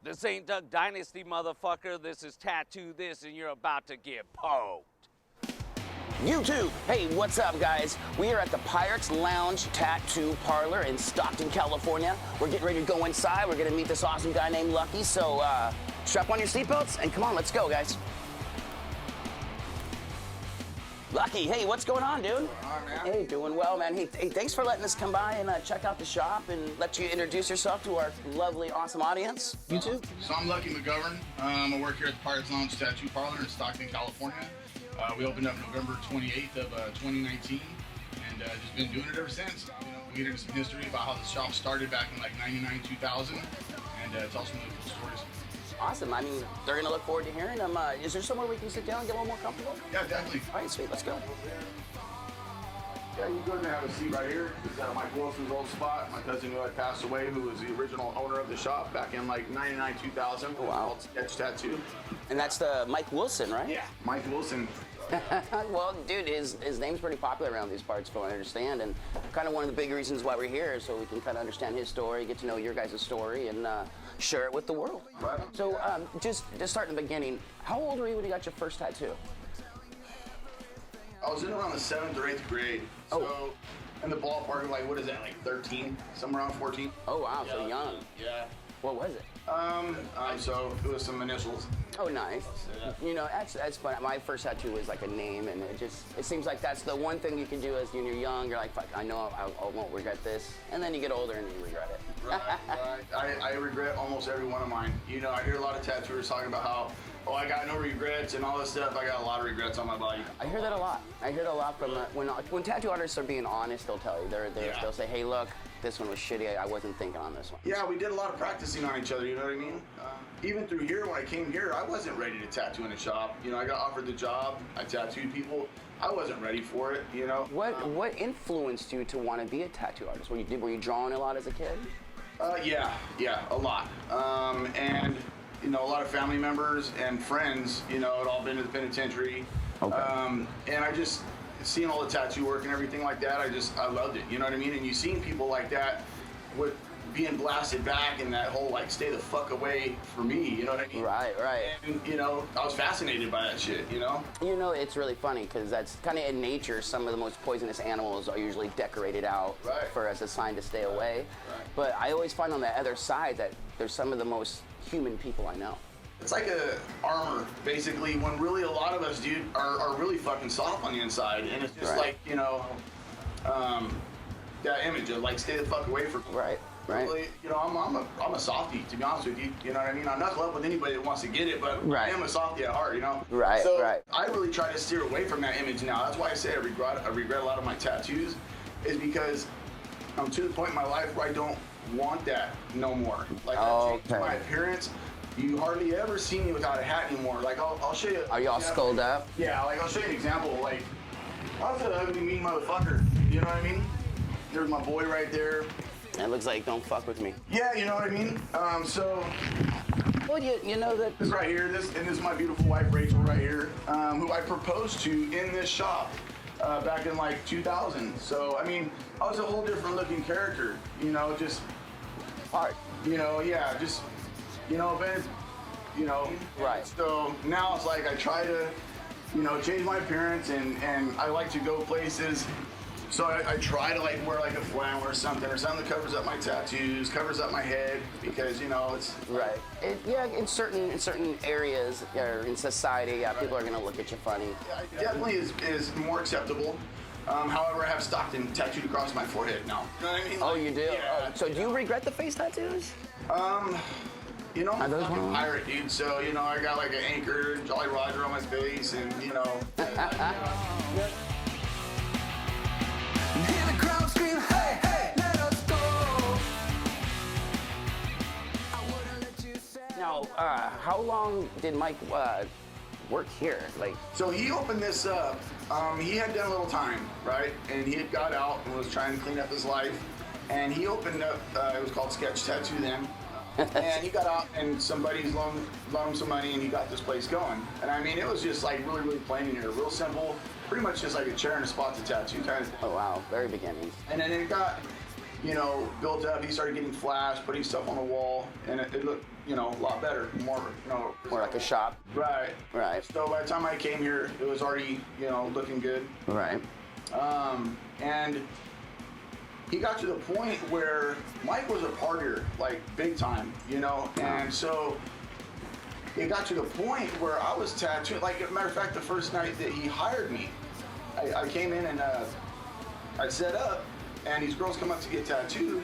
This ain't Duck Dynasty, motherfucker. This is Tattoo This, and you're about to get poked. YouTube! Hey, what's up, guys? We are at the Pirates Lounge Tattoo Parlor in Stockton, California. We're getting ready to go inside. We're gonna meet this awesome guy named Lucky. So, strap on your seatbelts and come on, let's go, guys. Lucky, hey, what's going on, dude? What's going on, man? Hey, doing well, man. Hey, thanks for letting us come by and check out the shop and let you introduce yourself to our lovely, awesome audience. YouTube? So I'm Lucky McGovern. I work here at the Pirates Lounge Tattoo Parlor in Stockton, California. We opened up November 28th of 2019 and just been doing it ever since. You know, we get into some history about how the shop started back in like 99, 2000 and tell some really cool stories. Awesome. I mean, they're going to look forward to hearing them. Is there somewhere we can sit down and get a little more comfortable? Yeah, definitely. All right, sweet. Let's go. Yeah, you go ahead and have a seat right here. This is Mike Wilson's old spot. My cousin who had passed away, who was the original owner of the shop back in like 99, 2000. Oh, wow. Called Sketch Tattoo. And that's the Mike Wilson, right? Yeah, Mike Wilson. Well, dude, his name's pretty popular around these parts, from what I understand, and kind of one of the big reasons why we're here, so we can kind of understand his story, get to know your guys' story, and share it with the world. Right. So, just start in the beginning. How old were you when you got your first tattoo? I was in around the 7th or 8th grade. Oh. So, in the ballpark of like, what is that, like 13? Somewhere around 14. Oh, wow, so Yeah. young. Yeah. What was it? So it was some initials. Oh, nice. Yeah. You know, that's fun. My first tattoo was like a name, and it seems like that's the one thing you can do as when you're young. You're like, fuck, I know I won't regret this. And then you get older and you regret it. Right. I regret almost every one of mine. You know, I hear a lot of tattooers talking about how, oh, I got no regrets and all this stuff. I got a lot of regrets on my body. I hear that a lot. I hear that a lot from when tattoo artists are being honest, they'll tell you. They'll say, hey, look, this one was shitty. I wasn't thinking on this one. Yeah, we did a lot of practicing on each other, you know what I mean? Even through here, when I came here, I wasn't ready to tattoo in a shop. You know, I got offered the job. I tattooed people. I wasn't ready for it, you know? What influenced you to want to be a tattoo artist? Were you drawing a lot as a kid? Yeah, a lot. And, you know, a lot of family members and friends, you know, had all been to the penitentiary. Okay. And I just, seeing all the tattoo work and everything like that, I loved it, you know what I mean? And you seen people like that with being blasted back and that whole, like, stay the fuck away for me, you know what I mean? Right. And, you know, I was fascinated by that shit, you know? You know, it's really funny because that's kind of in nature. Some of the most poisonous animals are usually decorated out as a sign to stay away. Right. But I always find on the other side that there's some of the most human people I know. It's like a armor, basically, when really a lot of us, dude, are really fucking soft on the inside. And it's just like, you know, that image of, like, stay the fuck away from me. Right. Really, you know, I'm a softie, to be honest with you. You know what I mean? I knuckle up with anybody that wants to get it, but I am a softie at heart, you know? Right. So I really try to steer away from that image now. That's why I say I regret a lot of my tattoos, is because I'm to the point in my life where I don't want that no more. Like, I changed my appearance. You hardly ever see me without a hat anymore. Like, I'll show you. Are you all skulled up? Yeah, like, I'll show you an example. Like, I was an ugly, mean motherfucker. You know what I mean? There's my boy right there. It looks like don't fuck with me. Yeah, you know what I mean? Well, you know that... This right here, this is my beautiful wife, Rachel, right here, who I proposed to in this shop back in, like, 2000. So, I mean, I was a whole different looking character, you know, just... Art. You know, yeah, just... You know, Ben, you know. Right. So now it's like I try to, you know, change my appearance and I like to go places. So I try to like wear like a flannel or something that covers up my tattoos, covers up my head, because, you know, it's... Right. In certain areas or in society, people are going to look at you funny. Yeah, it definitely is more acceptable. However, I have Stockton tattooed across my forehead now. You know what I mean? Oh, you do? Yeah. Oh, so do you regret the face tattoos? You know, I'm a fucking pirate, dude, so, you know, I got like an anchor, Jolly Roger on my face, and, you know. Hear the crowd scream, hey, hey, let us go. I wouldn't let you say. Now, how long did Mike work here? Like, So he opened this up. He had done a little time, right? And he had got out and was trying to clean up his life. And he opened up, it was called Sketch Tattoo then. And he got out and somebody's loaned him some money and he got this place going. And I mean, it was just like really, really plain in here, real simple. Pretty much just like a chair and a spot to tattoo kind of thing. oh wow, very beginnings. And then it got you know, built up. He started getting flash, putting stuff on the wall, and it looked, you know, a lot better, more, you know. More like a shop. Right. Right. So by the time I came here, it was already, you know, looking good. Right. And he got to the point where Mike was a partier, like big time, you know, and so it got to the point where I was tattooing. Like, as a matter of fact, the first night that he hired me, I came in and I set up, and these girls come up to get tattooed,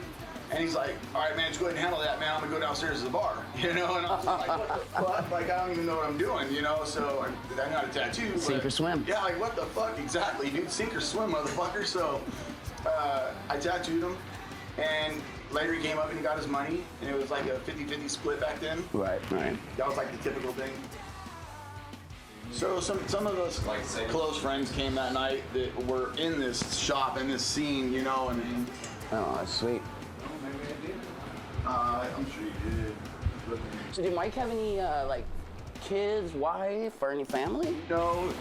and he's like, all right, man, just go ahead and handle that, man. I'm gonna go downstairs to the bar, you know? And I was like, what the fuck? Like, I don't even know what I'm doing, you know? So I know how to tattoo. Sink or swim. Yeah, like, what the fuck? Exactly, dude. Sink or swim, motherfucker. So I tattooed him, and later he came up and he got his money, and it was like a 50-50 split back then. Right. That was like the typical thing. So some of those close friends came that night that were in this shop, in this scene, you know, and Oh, that's sweet. I'm sure you did. So did Mike have any, like, kids, wife, or any family? No,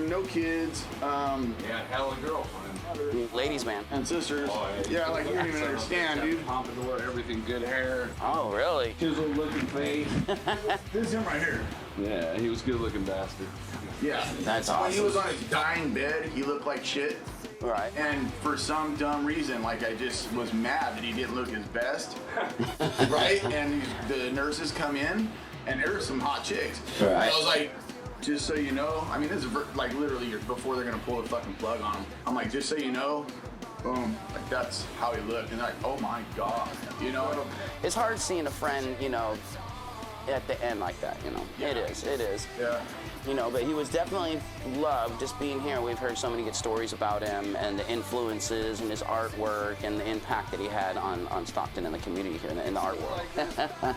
no kids, Yeah, hell of a girlfriend. Ladies, man. and sisters. Yeah, like you don't even understand, dude. Pompadour, everything, good hair, Oh, really? chiseled looking face. This is him right here. Yeah, he was a good looking bastard. Yeah. That's When he awesome. was on his dying bed, he looked like shit. Right. And for some dumb reason, like, I just was mad that he didn't look his best. Right? And the nurses come in, and there were some hot chicks. Right. I was like, just so you know, I mean, this is like literally before they're gonna pull the fucking plug on him. I'm like, just so you know, boom, like that's how he looked. And they're like, oh my God, you know? It's hard seeing a friend, you know, at the end like that, you know. Yeah. It is. Yeah. You know, but he was definitely loved just being here. We've heard so many good stories about him and the influences and his artwork and the impact that he had on Stockton and the community here in the art world.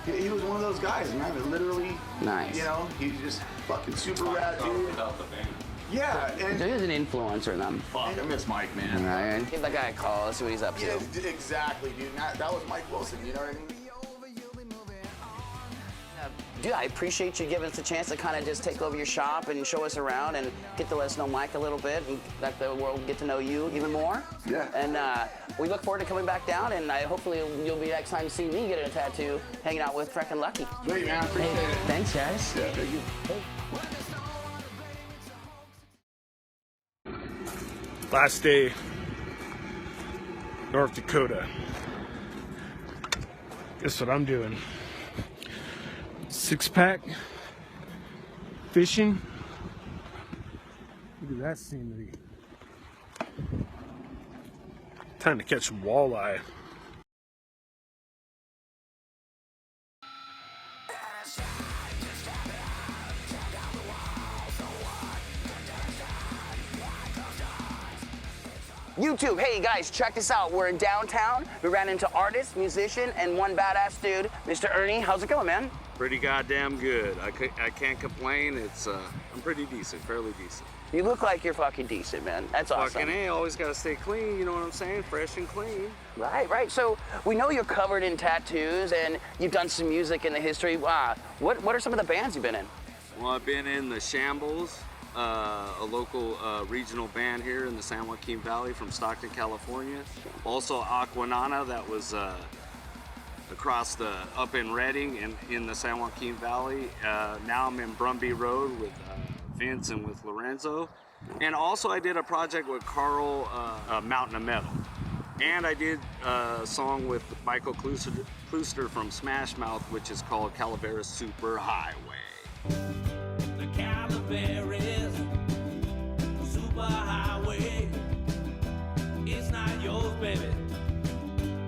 He was one of those guys, man, that literally, Nice. you know, he's just fucking super rad, dude. Without the band. Yeah, So and he was an influencer in them. fuck, I miss Mike, man. Right. Give that guy a call. Let's see what he's up to. Yeah, exactly, dude. That was Mike Wilson, you know what I mean? Dude, I appreciate you giving us a chance to kind of just take over your shop and show us around and get to let us know Mike a little bit and let the world get to know you even more. Yeah. And we look forward to coming back down, and hopefully you'll be next time to see me get a tattoo hanging out with Freaking Lucky. Sweet, man. Appreciate it. Thanks, guys. Yeah, thank you. Last day, North Dakota. Guess what I'm doing? 6-pack, fishing. Look at that scenery. Time to catch some walleye. YouTube, hey guys, check this out. We're in downtown. We ran into artist, musician, and one badass dude, Mr. Ernie. How's it going, man? Pretty goddamn good. I can't complain. It's I'm pretty decent, fairly decent. You look like you're fucking decent, man. That's awesome. Fucking A, always gotta stay clean. You know what I'm saying? Fresh and clean. Right. So we know you're covered in tattoos, and you've done some music in the history. What are some of the bands you've been in? Well, I've been in the Shambulls, a local regional band here in the San Joaquin Valley from Stockton, California. Also Aquanana, that was across up in Redding and in the San Joaquin Valley. Now I'm in Brumby Road with Vince and with Lorenzo. And also I did a project with Carl, Mountain of Metal. And I did a song with Michael Klooster from Smash Mouth, which is called Calaveras Super Highway. The Calaveras Super Highway. It's not yours, baby,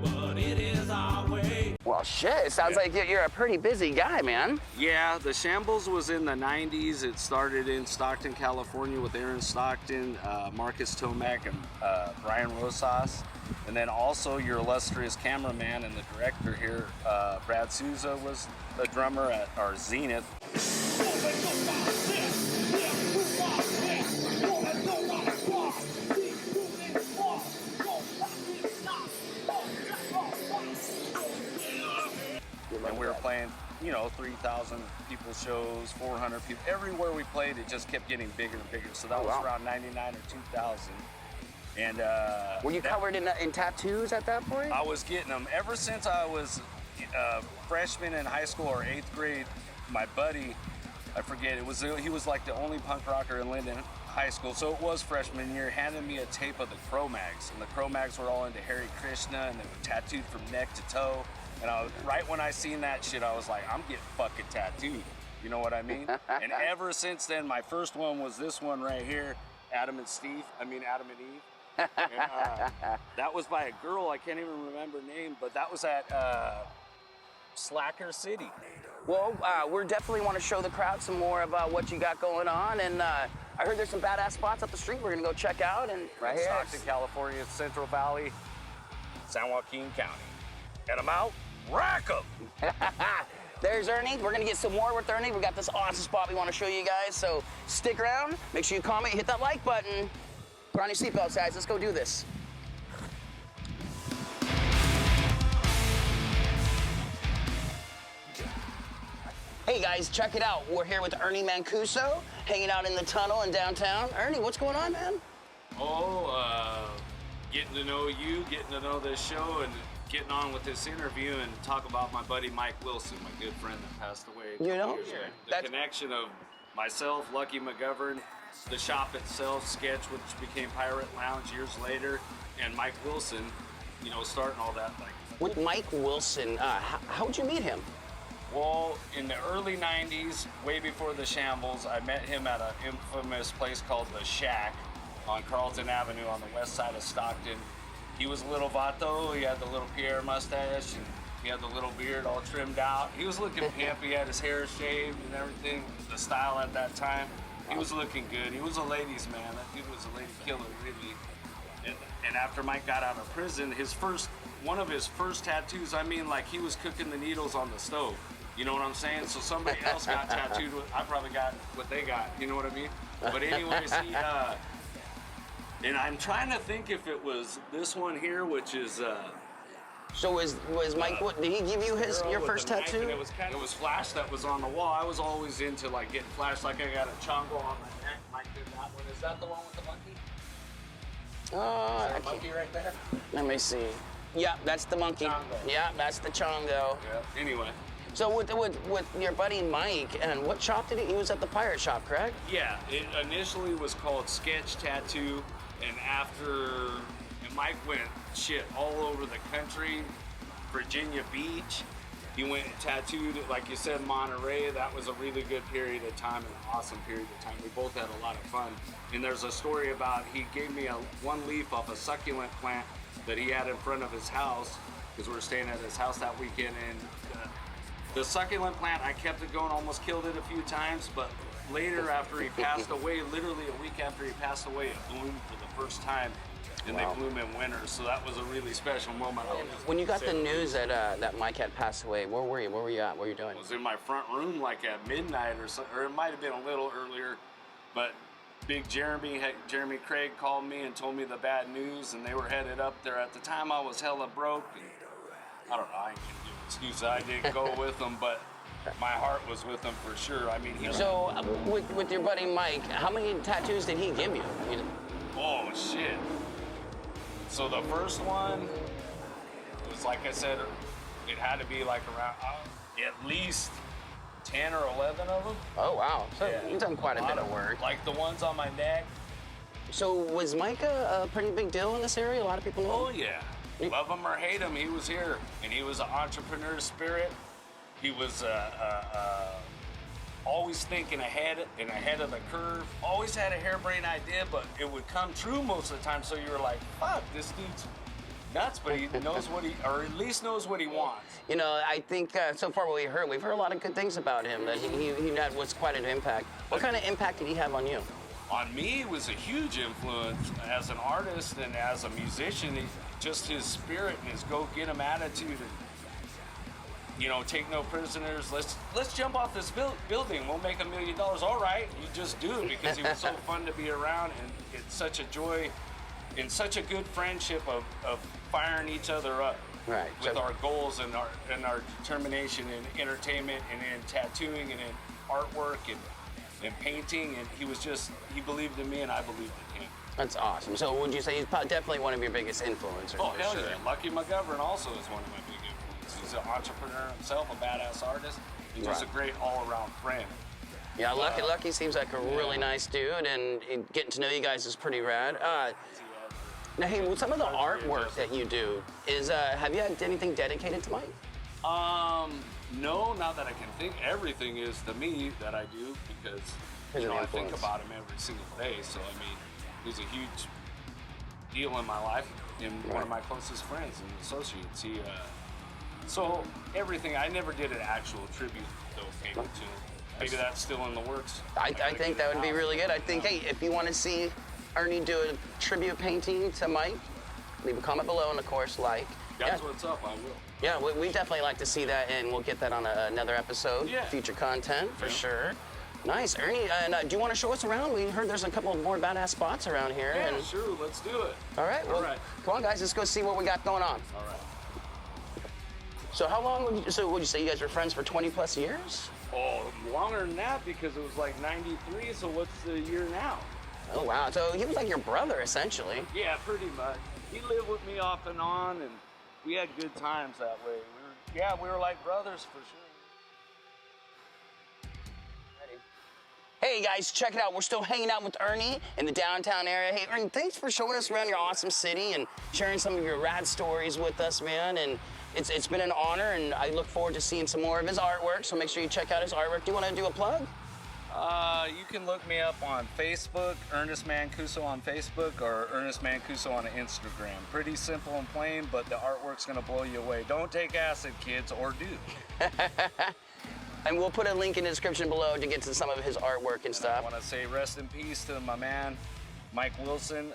but it is our way. Well, shit, it sounds like you're a pretty busy guy, man. Yeah, the Shambulls was in the 90s. It started in Stockton, California with Aaron Stockton, Marcus Tomac, and Brian Rosas. And then also your illustrious cameraman and the director here, Brad Souza, was the drummer at our Zenith. And we were playing, 3,000 people shows, 400 people. Everywhere we played, it just kept getting bigger and bigger. So that was around 99 or 2000. And Were you covered in tattoos at that point? I was getting them ever since I was freshman in high school or 8th grade. My buddy, I forget, he was like the only punk rocker in Linden High School, so it was freshman year, handed me a tape of the Cro-Mags, and the Cro-Mags were all into Hare Krishna, and they were tattooed from neck to toe. And right when I seen that shit, I was like, I'm getting fucking tattooed. You know what I mean? And ever since then, my first one was this one right here, Adam and Eve. And, that was by a girl, I can't even remember her name, but that was at Slacker City. Well, we definitely want to show the crowd some more about what you got going on, and I heard there's some badass spots up the street we're gonna go check out, and right here. Stockton, California, Central Valley, San Joaquin County. And I'm out, rack 'em. There's Ernie. We're gonna get some more with Ernie. We got this awesome spot we want to show you guys, so stick around, make sure you comment, hit that like button, put on your seatbelts, guys, let's go do this. Hey guys, check it out. We're here with Ernie Mancusso, hanging out in the tunnel in downtown. Ernie, what's going on, man? Getting to know you, getting to know this show, and getting on with this interview and talk about my buddy Mike Wilson, my good friend that passed away. You know? years ago. The connection of myself, Lucky McGovern, the shop itself, Sketch, which became Pirate Lounge years later, and Mike Wilson, you know, starting all that. With Mike Wilson, how'd you meet him? Well, in the early 90s, way before the Shambles, I met him at an infamous place called The Shack on Carlton Avenue on the west side of Stockton. He was a little vato, he had the little Pierre mustache, and he had the little beard all trimmed out. He was looking pimp, he had his hair shaved and everything, the style at that time. He was looking good. He was a ladies' man. That dude was a lady killer, really. And after Mike got out of prison, one of his first tattoos, I mean, like he was cooking the needles on the stove. You know what I'm saying? So somebody else got tattooed. I probably got what they got. You know what I mean? But anyways, and I'm trying to think if it was this one here, which is. So was Mike? Did he give you your first tattoo? It was Flash that was on the wall. I was always into like getting Flash. Like I got a chongo on my neck. Mike did that one. Is that the one with the monkey? Is there a monkey right there? Let me see. Yeah, that's the monkey. Chongo. Yeah, that's the chongo. Yeah. Anyway. So with your buddy Mike, and what shop did he was at the pirate shop, correct? Yeah, it initially was called Sketch Tattoo, and Mike went all over the country, Virginia Beach. He went and tattooed, like you said, Monterey. That was a really good period of time, an awesome period of time. We both had a lot of fun. And there's a story about he gave me one leaf off a succulent plant that he had in front of his house, because we were staying at his house that weekend, and the succulent plant, I kept it going, almost killed it a few times, but later after he passed away, literally a week after he passed away, it bloomed for the first time, and they bloom in winter, so that was a really special moment. When you got the news that Mike had passed away, where were you? Where were you at? What were you doing? I was in my front room like at midnight or something, or it might have been a little earlier, but Big Jeremy Craig called me and told me the bad news, and they were headed up there. At the time, I was hella broke, and I don't know, I ain't gonna give an excuse. I didn't go with them, but my heart was with them for sure. I mean, So, with your buddy Mike, how many tattoos did he give you? Oh, shit. So the first one was, like I said, it had to be like around at least 10 or 11 of them. Oh, wow. So you've done quite a bit of work. Like the ones on my neck. So was Mike a pretty big deal in this area? A lot of people know Oh, yeah. Love him or hate him, he was here. And he was an entrepreneur spirit. He was always thinking ahead of the curve. Always had a harebrained idea, but it would come true most of the time. So you were like, fuck, this dude's nuts, but he knows or at least knows what he wants. You know, I think so far what we've heard a lot of good things about him, that he was quite an impact. What kind of impact did he have on you? On me, it was a huge influence as an artist and as a musician. Just his spirit and his go-get-em attitude, and you know, take no prisoners. Let's jump off this building. We'll make $1 million. All right, you just do it, because he was so fun to be around, and it's such a joy and such a good friendship of firing each other up. Right. With our goals and our determination in entertainment and in tattooing and in artwork, and in painting, and he believed in me and I believed in him. That's awesome. So would you say he's definitely one of your biggest influencers? Oh, for hell sure. yeah. Lucky McGovern also is one of my big influences. He's an entrepreneur himself, a badass artist. He's just a great all-around friend. Yeah, Lucky seems like a really nice dude, and getting to know you guys is pretty rad. Now, hey, with some of the artwork that you do, have you had anything dedicated to Mike? No, not that I can think. Everything is to me that I do because I think about him every single day. So I mean, he's a huge deal in my life and one of my closest friends and associates. So everything. I never did an actual tribute though painting to him. Maybe that's still in the works. I think that would be really good. I think, hey, if you want to see Ernie do a tribute painting to Mike, leave a comment below and, of course, like. That's what's up, I will. Yeah, we definitely like to see that, and we'll get that on another episode. Yeah. Future content, for sure. Nice. Ernie, and do you want to show us around? We heard there's a couple more badass spots around here. Yeah, sure, let's do it. All right, well, come on, guys, let's go see what we got going on. All right. So how long would you say you guys were friends for 20 plus years? Oh, longer than that because it was like 93, so what's the year now? Oh, wow. So he was like your brother, essentially. Yeah, pretty much. He lived with me off and on, and we had good times that way. We were like brothers for sure. Hey guys, check it out. We're still hanging out with Ernie in the downtown area. Hey Ernie, thanks for showing us around your awesome city and sharing some of your rad stories with us, man. And it's been an honor, and I look forward to seeing some more of his artwork. So make sure you check out his artwork. Do you want to do a plug? You can look me up on Facebook, Ernest Mancusso on Facebook, or Ernest Mancusso on Instagram. Pretty simple and plain, but the artwork's gonna blow you away. Don't take acid, kids, or do. And we'll put a link in the description below to get to some of his artwork and stuff. I want to say rest in peace to my man, Mike Wilson,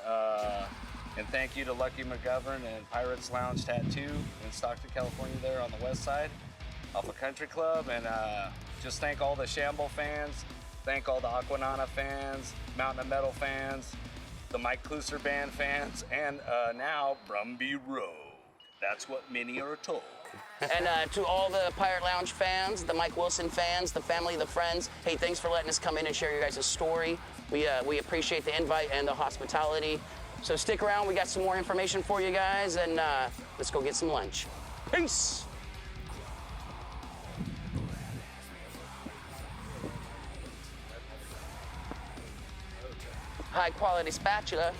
and thank you to Lucky McGovern and Pirates Lounge Tattoo in Stockton, California there on the west side, off a country club, and just thank all the Shambulls fans, thank all the Aquanana fans, Mountain of Metal fans, the Mike Clusser Band fans, and now Brumby Road. That's what many are told. And to all the Pirate Lounge fans, the Mike Wilson fans, the family, the friends, hey, thanks for letting us come in and share your guys' story. We appreciate the invite and the hospitality. So stick around, we got some more information for you guys, and let's go get some lunch. Peace! High quality spatula.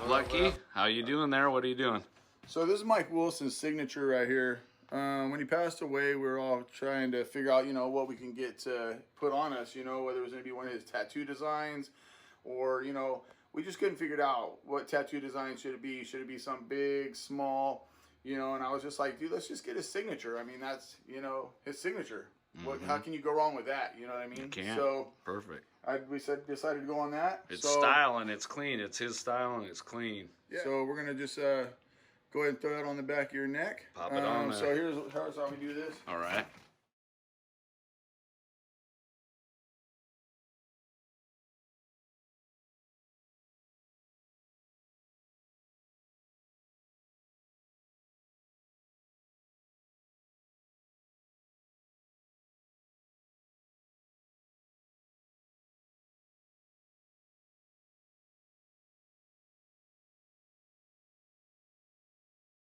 Lucky, how you doing there? What are you doing? So this is Mike Wilson's signature right here. When he passed away, we were all trying to figure out, what we can get to put on us, whether it was going to be one of his tattoo designs or, we just couldn't figure it out. What tattoo design should it be? Should it be some big, small, and I was just like, dude, let's just get his signature. I mean, that's, his signature. How can you go wrong with that? You know what I mean? You can't. So Perfect. decided to go on that. It's style and it's clean. It's his style and it's clean. Yeah. So we're going to just go ahead and throw that on the back of your neck. Pop it on there. So here's how we do this. All right.